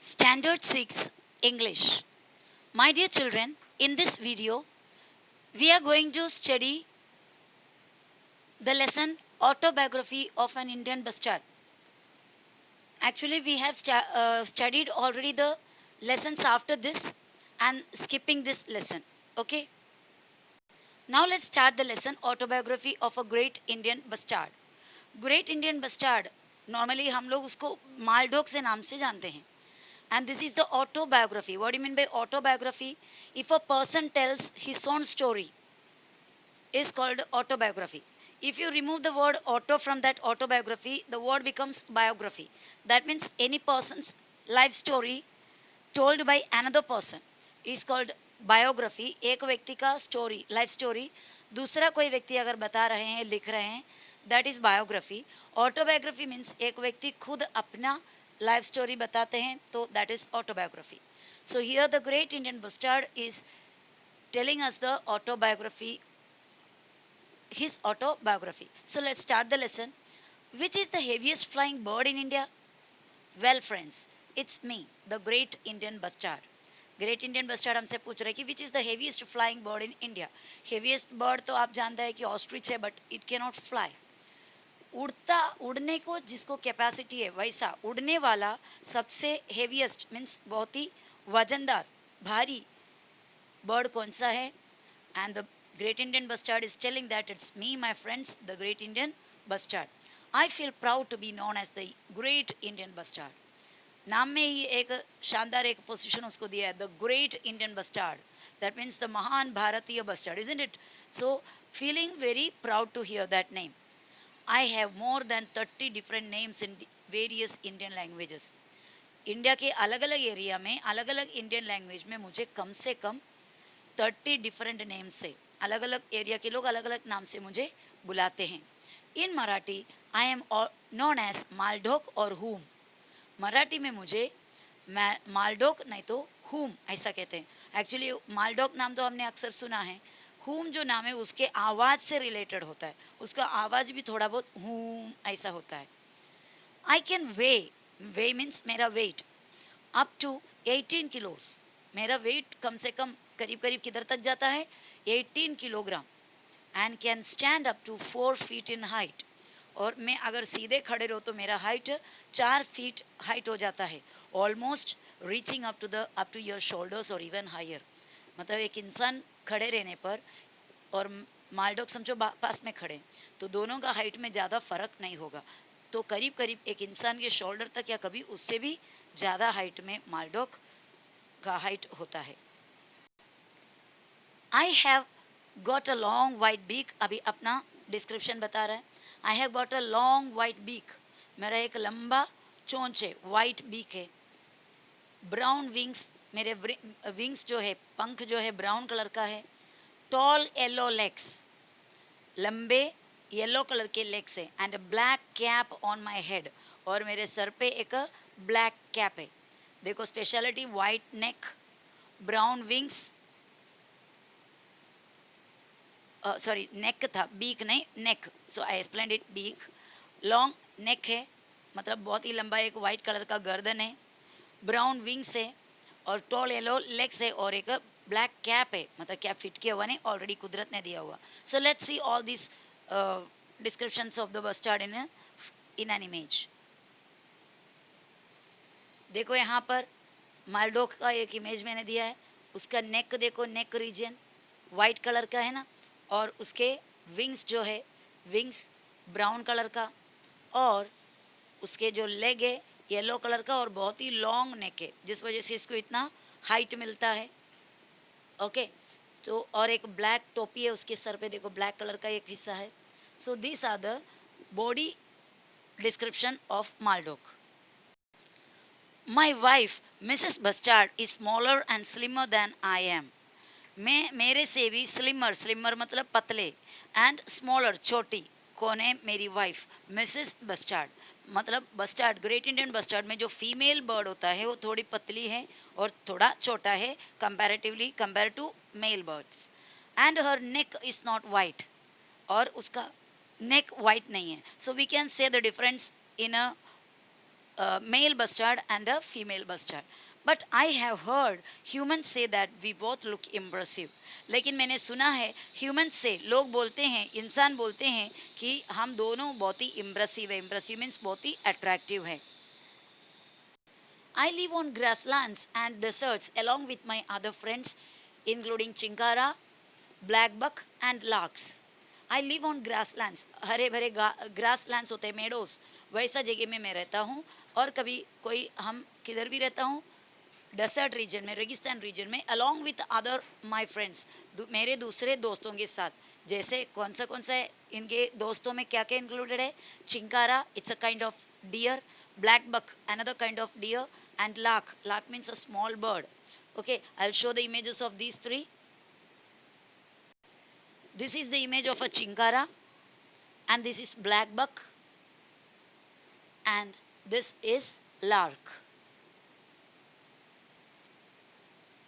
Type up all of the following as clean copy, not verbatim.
Standard 6 English. My dear children, in this video, we are going to study the lesson Autobiography of an Indian Bastard. Actually, we have studied already the lessons after this and skipping this lesson. Okay? Now let's start the lesson Autobiography of a Great Indian Bastard. Great Indian Bastard, normally हम लोग उसको मालढोक से नाम से जानते हैं. And this is the autobiography. What do you mean by autobiography? If a person tells his own story, is called autobiography. If you remove the word auto from that autobiography, the word becomes biography. That means any person's life story told by another person is called biography. एक व्यक्ति का story, life story, दूसरा कोई व्यक्ति अगर बता रहे हैं, लिख रहे हैं, that is biography. Autobiography means एक व्यक्ति खुद अपना life story बताते हैं, तो that is autobiography. So here the great Indian bastard is telling us the autobiography, his autobiography. So let's start the lesson. Which is the heaviest flying bird in India? Well friends, it's me, the great Indian bastard. Great Indian bustard हमसे पूछ रहे हैं कि which is the heaviest flying bird in India. Heaviest bird तो आप जानते हैं कि ऑस्ट्रिच है, but it can not fly. उड़ने को जिसको कैपेसिटी है वैसा उड़ने वाला सबसे हेवीएस्ट मीन्स बहुत ही वजनदार भारी बर्ड कौन सा है? And the great Indian bustard is telling that it's me my friends, the great Indian bustard. I feel proud to be known as the great Indian bustard. नाम में ही एक शानदार एक पोजीशन उसको दिया है, the great Indian bustard. That means the महान भारतीय bustard, isn't it? So feeling very proud to hear that name. I have more than 30 different names in various Indian languages. India के अलग अलग एरिया में अलग अलग इंडियन लैंग्वेज में मुझे कम से कम 30 डिफरेंट नेम से, अलग अलग एरिया के लोग अलग अलग नाम से मुझे बुलाते हैं. In Marathi I am known as Maldhok और हूम. मराठी में मुझे मालढोक नहीं तो हूम ऐसा कहते हैं. एक्चुअली मालढोक नाम तो हमने अक्सर सुना है. हूम जो नाम है उसके आवाज़ से रिलेटेड होता है, उसका आवाज़ भी थोड़ा बहुत हूम ऐसा होता है. आई कैन वे मीन्स मेरा वेट अप टू 18 किलोस. मेरा वेट कम से कम करीब करीब किधर तक जाता है? 18 kilogram. And can stand up to 4 feet in height. और मैं अगर सीधे खड़े रहो तो मेरा हाइट 4 फीट हाइट हो जाता है. Almost reaching up to your shoulders और इवन हायर. मतलब एक इंसान खड़े रहने पर और मालढोक समझो पास में खड़े, तो दोनों का हाइट में ज़्यादा फ़र्क नहीं होगा. तो करीब करीब एक इंसान के शोल्डर तक या कभी उससे भी ज़्यादा हाइट में मालढोक का हाइट होता है. I have got a long white beak. अभी अपना डिस्क्रिप्शन बता रहा है. I have got a long white beak. मेरा एक लंबा चोंच है, वाइट बीक है. ब्राउन विंग्स, मेरे विंग्स जो है, पंख जो है ब्राउन कलर का है. टॉल येलो लेग्स, लंबे येलो कलर के लेग्स है. And a black cap on my head. और मेरे सर पे एक ब्लैक कैप है. देखो speciality, white neck, brown wings, sorry neck था, बीक नहीं, neck. So I explained it, beak. Long neck है, मतलब बहुत ही लंबा एक वाइट कलर का गर्दन है. ब्राउन विंग्स है और टॉल येलो लेग्स है और एक ब्लैक कैप है, मतलब कैप फिट किया हुआ नहीं, ऑलरेडी कुदरत ने दिया हुआ. So let's see all this descriptions of the bustard in an image. देखो यहाँ पर मालढोक का एक इमेज मैंने दिया है. उसका नेक देखो, नेक रीजन वाइट कलर का है ना, और उसके विंग्स जो है, विंग्स ब्राउन कलर का, और उसके जो लेग है येलो कलर का और बहुत ही लॉन्ग नेक है, जिस वजह से इसको इतना हाइट मिलता है. ओके तो और एक ब्लैक टोपी है उसके सर पे, देखो ब्लैक कलर का एक हिस्सा है. So this are the body description of Maldhok. My wife Mrs bustard is smaller and slimmer than I am. मैं मेरे से भी स्लिमर मतलब पतले, एंड स्मॉलर छोटी. कौन है? मेरी वाइफ मिसेस बस्टर्ड. मतलब बस्टर्ड, ग्रेट इंडियन बस्टर्ड में जो फीमेल बर्ड होता है वो थोड़ी पतली है और थोड़ा छोटा है comparatively compare to male birds. And her neck is not white. और उसका नेक वाइट नहीं है. So we can say the difference in a male bustard and a female bustard. But I have heard humans say that we both look impressive. लेकिन मैंने सुना है humans से, लोग बोलते हैं, इंसान बोलते हैं कि हम दोनों बहुत ही impressive है. Impressive means बहुत ही attractive है. I live on grasslands and deserts along with my other friends, including chinkara, blackbuck, and larks. I live on grasslands. हरे भरे grasslands होते हैं, meadows. वैसा जगह में मैं रहता हूँ. और कभी कोई हम किधर भी रहता हूँ, डेसर्ट रीजन में, रेगिस्तान रीजन में, along with other my friends, मेरे दूसरे दोस्तों के साथ. जैसे कौन सा है, इनके दोस्तों में क्या क्या इंक्लूडेड है? Chinkara, it's a kind of deer. Black buck, another kind of deer. And lark, lark means a small bird. Okay, I'll show the images of these three. This is the image of a chinkara, and this is black buck, and this is lark.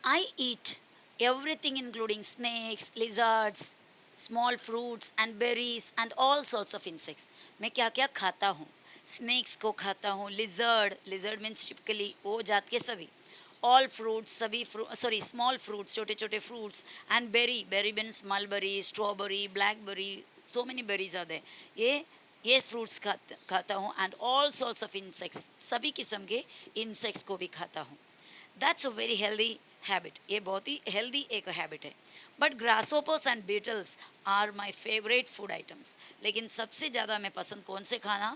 I eat everything including snakes, lizards, small fruits and berries and all sorts of insects. मैं क्या क्या खाता हूँ? Snakes को खाता हूँ, lizard means typically वो जात के सभी. All fruits, सभी small fruits, छोटे छोटे fruits, and berry means mulberry, strawberry, blackberry, so many berries are there. ये fruits खाता हूँ, and all sorts of insects, सभी किस्म के insects को भी खाता हूँ. That's a very healthy habit. ये बहुत ही हेल्दी एक हैबिट है. But grasshoppers and beetles are my favourite food items. लेकिन सबसे ज़्यादा मैं पसंद कौन से खाना?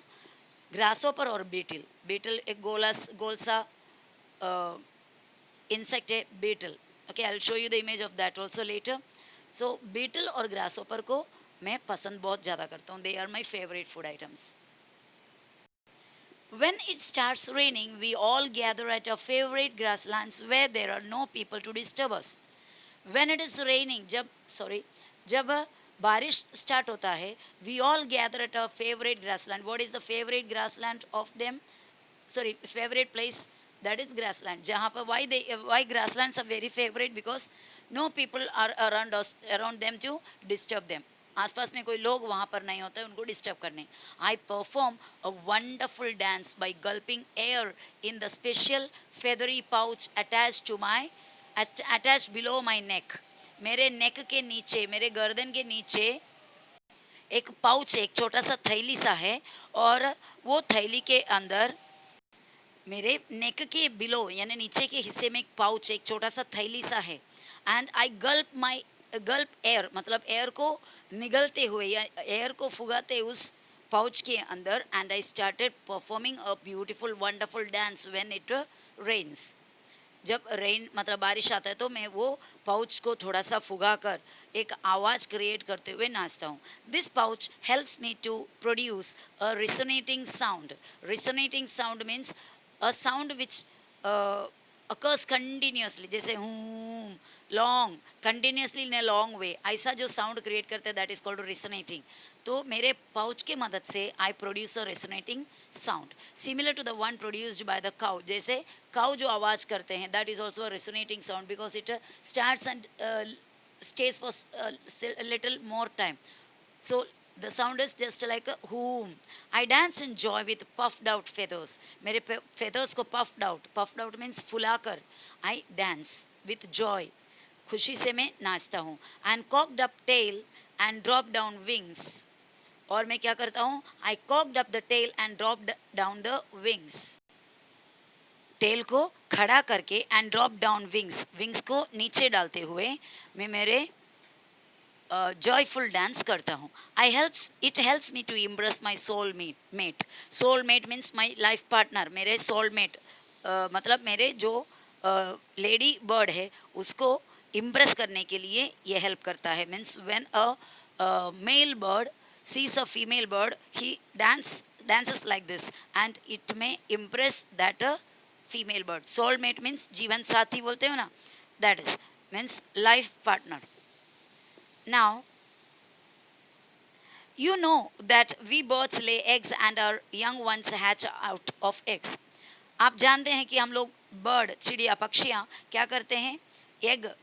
ग्रासोपर और बीटल. बीटल एक गोल सा इंसेक्ट है, beetle. Okay, I will show you the image of that also later. सो बीटल और ग्रासोपर को मैं पसंद बहुत ज़्यादा करता हूँ. They are my favourite food items. When it starts raining, we all gather at our favorite grasslands where there are no people to disturb us. When it is raining, जब बारिश स्टार्ट होता है, we all gather at our favorite grassland. What is the favorite grassland of them? Favorite place, that is grassland. जहाँ पर why grasslands are very favorite? Because no people are around them to disturb them. आसपास में कोई लोग वहाँ पर नहीं होते उनको डिस्टर्ब करने. I perform a wonderful dance by gulping air in the special feathery pouch attached below my neck. मेरे नेक के नीचे, मेरे गर्दन के नीचे एक पाउच, एक छोटा सा थैली सा है, और वो थैली के अंदर मेरे नेक के बिलो यानी नीचे के हिस्से में एक पाउच, एक छोटा सा थैली सा है. एंड आई गल्प एयर, मतलब एयर को निगलते हुए या एयर को फुगाते उस पाउच के अंदर. And I started performing a beautiful wonderful dance when it rains. जब रेन मतलब बारिश आता है तो मैं वो पाउच को थोड़ा सा फुगा कर एक आवाज़ क्रिएट करते हुए नाचता हूँ. This pouch helps me to produce a resonating sound. Resonating sound means a sound which occurs continuously, जैसे hmm, long, continuously in a long way, ऐसा जो साउंड क्रिएट करते हैं दैट इज कॉल्ड रिसोनेटिंग. तो मेरे पाउच के मदद से I produce a resonating sound similar to the one produced by the cow. जैसे काउ जो आवाज़ करते हैं that is also a resonating sound because it starts and stays for a little more time. So the sound is just like a whom. I dance in joy with puffed out feathers. मेरे feathers को puffed out means फुलाकर. I dance with joy. खुशी से मैं नाचता हूँ. And cocked up tail and dropped down wings. और मैं क्या करता हूँ? I cocked up the tail and dropped down the wings. Tail को खड़ा करके and drop down wings, wings को नीचे डालते हुए मैं मेरे जॉयफुल डांस करता हूँ. It helps me to impress my soul mate. Soul mate means my life partner. मेरे सोल मेट मतलब मेरे जो लेडी बर्ड है उसको इम्प्रेस करने के लिए ये हेल्प करता है. Means when a male bird sees a female bird, he dances like this and it may impress that female bird. Soulmate means जीवन साथी बोलते हो ना, that is means life partner. Now you know that we birds lay eggs and our young ones hatch out of eggs. आप जानते हैं कि हम लोग बर्ड, चिड़िया, पक्षियाँ क्या करते हैं? एग,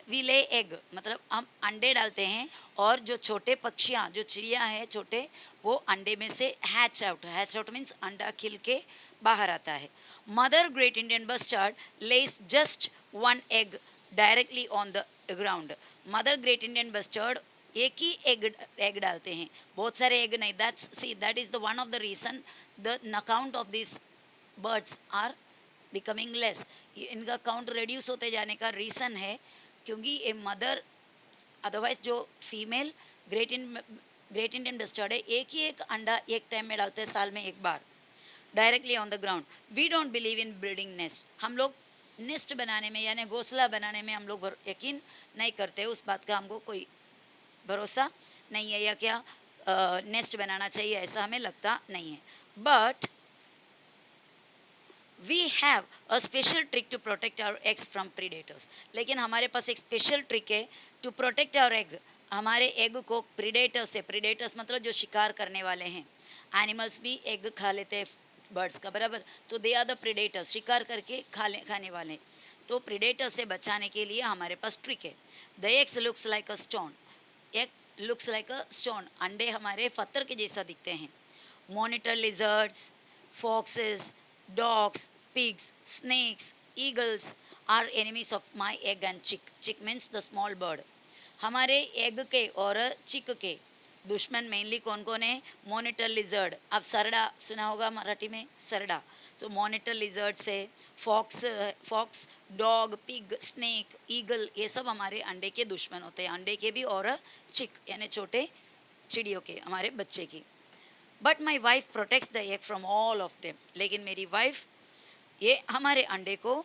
वी ले एग मतलब हम अंडे डालते हैं और जो छोटे पक्षियाँ, जो चिड़िया हैं छोटे, वो अंडे में से हैच आउट मीन्स अंडा खिल के बाहर आता है. Mother great Indian bustard lays just one egg directly on the ground. Mother great Indian bustard एक ही एग डालते हैं, बहुत सारे एग नहीं. That is the one of the reason the account of this birds are becoming less. इनका count reduce होते जाने का रीज़न है क्योंकि ये मदर, अदरवाइज जो फीमेल ग्रेट इंडियन बस्टर्ड है एक ही एक अंडा एक टाइम में डालते हैं, साल में एक बार, directly on the ground. We don't believe in building nest. हम लोग नेस्ट बनाने में यानी घोंसला बनाने में हम लोग यकीन नहीं करते. उस बात का हमको कोई भरोसा नहीं है या क्या नेस्ट बनाना चाहिए ऐसा हमें लगता नहीं है. But we have a special trick to protect our eggs from predators. लेकिन हमारे पास एक स्पेशल ट्रिक है टू प्रोटेक्ट आवर एग्स. हमारे एग को प्रीडेटर्स से, प्रीडेटर्स मतलब जो शिकार करने वाले हैं, एनिमल्स भी एग खा लेते हैं बर्ड्स का, बराबर. तो दे आर द प्रीडेटर्स, शिकार करके खाने वाले. तो प्रीडेटर से बचाने के लिए हमारे पास ट्रिक है. The eggs looks like a stone. Egg looks like a stone. अंडे हमारे पत्थर के जैसा दिखते हैं. Monitor lizards, foxes, dogs, pigs, snakes, eagles are enemies of my egg and chick. Chick means the small bird. हमारे egg के और चिक के दुश्मन मेनली कौन कौन है? Monitor lizard. अब सरडा सुना होगा मराठी में, सरडा. सो मॉनिटर लिजर्ड से fox, dog, pig, snake, eagle, ये सब हमारे अंडे के दुश्मन होते हैं. अंडे के भी और चिक यानी छोटे चिड़ियों के, हमारे बच्चे की. But my wife protects the egg from all of them. लेकिन मेरी वाइफ ये हमारे अंडे को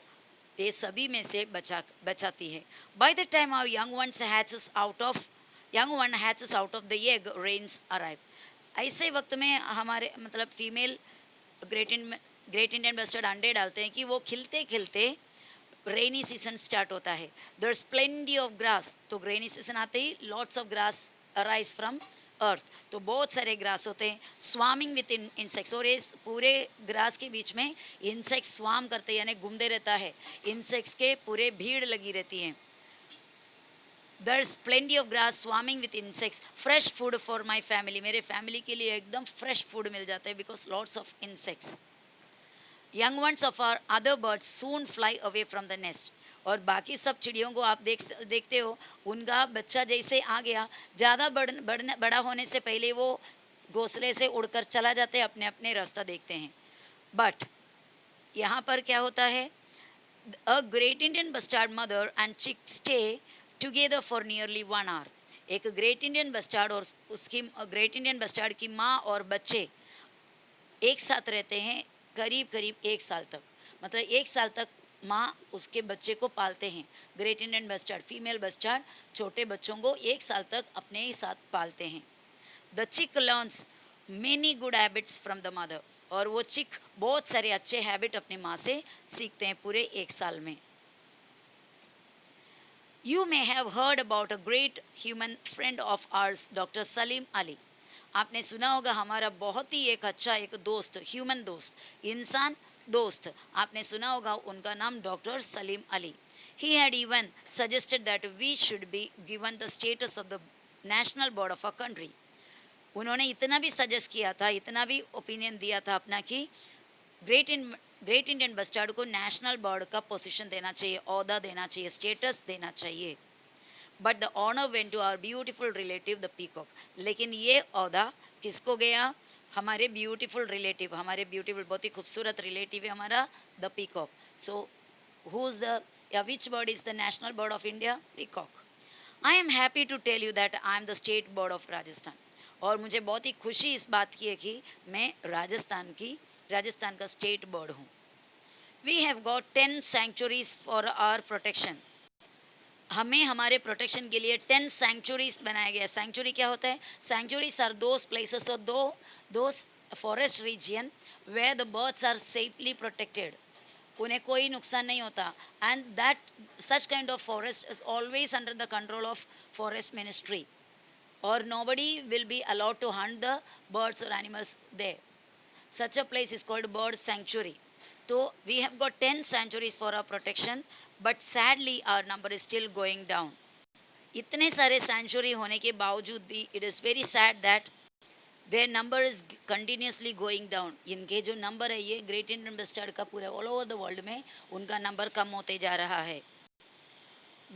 ये सभी में से बचाती है. By the time our young one hatches out of the egg, rains arrive. ऐसे वक्त में हमारे मतलब फीमेल ग्रेट इंडियन बस्टर्ड अंडे डालते हैं कि वो खिलते खिलते रेनी सीजन स्टार्ट होता है. There is plenty of grass. तो रेनी सीजन आते ही lots of grass arise from earth. तो बहुत सारे ग्रास होते हैं. Swarming with insects. और इस पूरे ग्रास के बीच में इंसेक्ट्स स्वाम करते यानी घूमते रहता है. इंसेक्ट्स के पूरे भीड़ लगी रहती है. There is plenty of grass swarming with insects. Fresh food for my family. मेरे फैमिली के लिए एकदम फ्रेश फूड मिल जाता है because lots of insects. Young ones of our other birds soon fly away from the nest. और बाकी सब चिड़ियों को आप देखते हो, उनका बच्चा जैसे आ गया, ज़्यादा बड़ा होने से पहले वो घोंसले से उड़कर चला जाते हैं, अपने अपने रास्ता देखते हैं. बट यहाँ पर क्या होता है? A great Indian bustard mother and chick stay together for nearly 1 hour. एक ग्रेट इंडियन बस्टार्ड और उसकी ग्रेट इंडियन बस्टार्ड की माँ और बच्चे एक साथ रहते हैं करीब करीब 1 साल तक. मतलब 1 साल तक माँ उसके बच्चे को पालते हैं. Great Indian bustard, female bustard छोटे बच्चों को 1 साल तक अपने ही साथ पालते हैं. द चिक learns many good habits from the mother. और वो चिक बहुत सारे अच्छे हैबिट अपनी माँ से सीखते हैं पूरे 1 साल में. You may have heard about a great human friend of ours, doctor Salim Ali. आपने सुना होगा हमारा बहुत ही एक अच्छा एक दोस्त, ह्यूमन दोस्त, इंसान दोस्त. आपने सुना होगा उनका नाम doctor Salim Ali. He had even suggested that we should be given the status of the national bird of a country. उन्होंने इतना भी सजेस्ट किया था, इतना भी ओपिनियन दिया था अपना कि ग्रेट इंडियन बस्टर्ड को नेशनल बर्ड का पोजीशन देना चाहिए, ओहदा देना चाहिए, स्टेटस देना चाहिए. But the honour went to our beautiful relative the peacock. लेकिन ये ओहदा किसको गया? हमारे ब्यूटीफुल रिलेटिव, हमारे ब्यूटीफुल बहुत ही खूबसूरत रिलेटिव है हमारा the peacock. So who is the या which bird is the national bird of India? Peacock. I am happy to tell you that I am the state bird of Rajasthan. और मुझे बहुत ही खुशी इस बात की है कि मैं राजस्थान का स्टेट बर्ड हूँ. We have got 10 centuries for our protection. हमें हमारे प्रोटेक्शन के लिए 10 सेंचुरीज बनाया गया. सेंचुरी क्या होता है? सेंचुरीज आर दोज प्लेसेस और those forest region where the birds are safely protected. उन्हें कोई नुकसान नहीं होता. And that such kind of forest is always under the control of forest ministry. और nobody will be allowed to hunt the birds or animals there. Such a place is called bird sanctuary. So we have got 10 sanctuaries for our protection, but sadly our number is still going down. इतने सारे century होने के बावजूद भी it is very sad that their number is continuously going down. इनके जो number है ये ग्रेट इंडियन बस्टर्ड का पूरे ऑल ओवर द वर्ल्ड में उनका नंबर कम होते जा रहा है.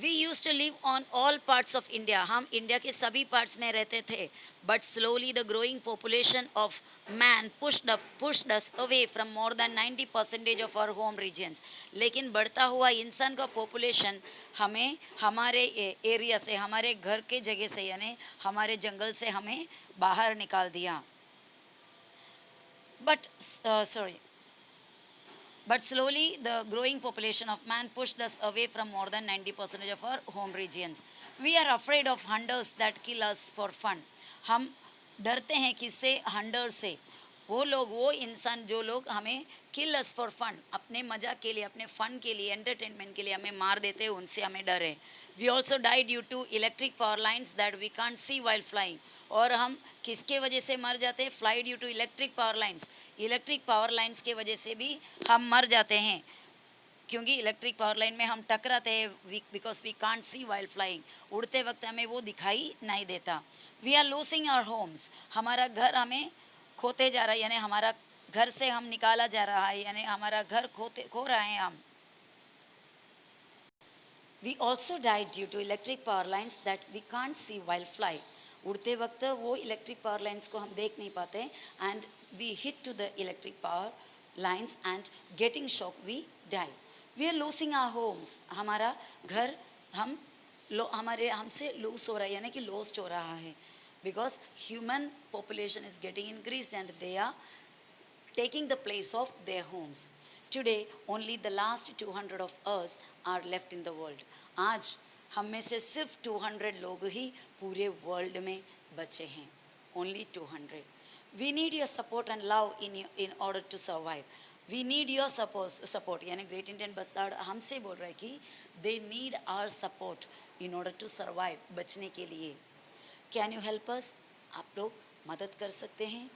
We used to live on all parts of India. हम इंडिया के सभी पार्ट्स में रहते थे. But slowly the growing population of man pushed us away from more than 90% of our home regions. लेकिन बढ़ता हुआ इंसान का पॉपुलेशन हमें हमारे एरिया से, हमारे घर के जगह से, यानी हमारे जंगल से हमें बाहर निकाल दिया. But slowly, the growing population of man pushed us away from more than 90% of our home regions. We are afraid of hunters that kill us for fun. हम डरते हैं किससे? हंटर से. वो लोग, वो इंसान जो लोग हमें किल अस फॉर फन, अपने मजाक के लिए, अपने फन के लिए, एंटरटेनमेंट के लिए हमें मार देते हैं, उनसे हमें डर है. We also die due to electric power lines that we can't see while flying. और हम किसके वजह से मर जाते हैं? Fly due to electric power lines. Electric power lines के वजह से भी हम मर जाते हैं, क्योंकि इलेक्ट्रिक पावर लाइन में हम टकराते हैं because we can't see while flying. उड़ते वक्त हमें वो दिखाई नहीं देता. We are losing our homes. हमारा घर हमें खोते जा रहा है, यानी हमारा घर से हम निकाला जा रहा है, यानी हमारा घर खो रहे हैं हम. We also died due to electric power lines that we can't see while fly. उड़ते वक्त वो इलेक्ट्रिक पावर लाइन्स को हम देख नहीं पाते, and we hit to the electric power lines and getting shock we die. We are losing our homes. हमारा घर हमारे हमसे लूज हो रहा है, यानी कि लॉस्ट हो रहा है, because human population is getting increase and they are taking the place of their homes. Today, only the last 200 of us are left in the world. आज हम में से सिर्फ 200 लोग ही पूरे वर्ल्ड में बचे हैं. Only 200. We need your support and love in order to survive. We need your support. यानी ग्रेट इंडियन बस्टर्ड हमसे बोल रहा है कि they need our support in order to survive, बचने के लिए. Can you help us? आप लोग मदद कर सकते हैं.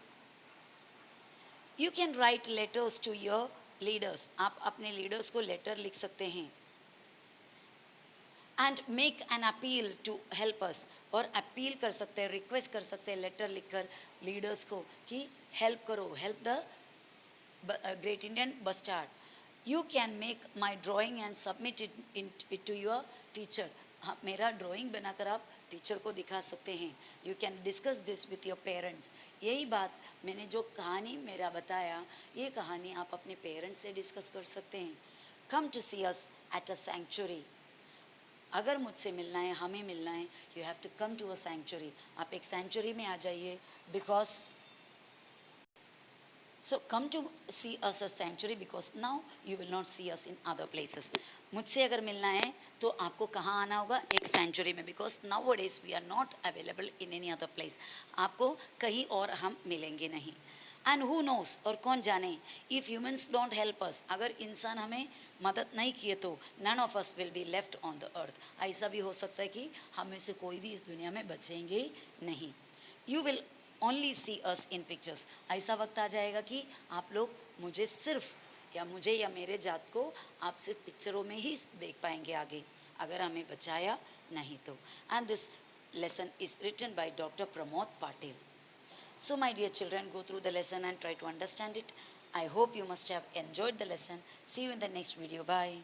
You can write letters to your leaders. आप अपने leaders को letter लिख सकते हैं. And make an appeal to help us. और appeal कर सकते हैं, request कर सकते हैं letter लिखकर leaders को कि help करो, help the Great Indian Bustard. You can make my drawing and submit it to your teacher. हाँ, मेरा ड्राइंग बनाकर आप टीचर को दिखा सकते हैं. You can discuss this with your parents. यही बात मैंने जो कहानी मेरा बताया, ये कहानी आप अपने पेरेंट्स से डिस्कस कर सकते हैं. Come to see us at a sanctuary. अगर मुझसे मिलना है, हमें मिलना है, you have to come to a sanctuary. आप एक सैंक्चुरी में आ जाइए, because so come to see us as sanctuary, because now you will not see us in other places. मुझसे अगर मिलना है तो आपको कहाँ आना होगा? एक सेंचुरी में, because nowadays we are not available in any other place. आपको कहीं और हम मिलेंगे नहीं. And who knows, और कौन जाने, if humans don't help us, अगर इंसान हमें मदद नहीं किए तो none of us will be left on the earth. ऐसा भी हो सकता है कि हम में से कोई भी इस दुनिया में बचेंगे नहीं. You will only see us in pictures. ऐसा वक्त आ जाएगा कि आप लोग मुझे सिर्फ या मेरे जात को आप सिर्फ पिक्चरों में ही देख पाएंगे आगे, अगर हमें बचाया नहीं तो. And this lesson is written by Dr. Pramod Patil. So my dear children, go through the lesson and try to understand it. I hope you must have enjoyed the lesson. See you in the next video. Bye.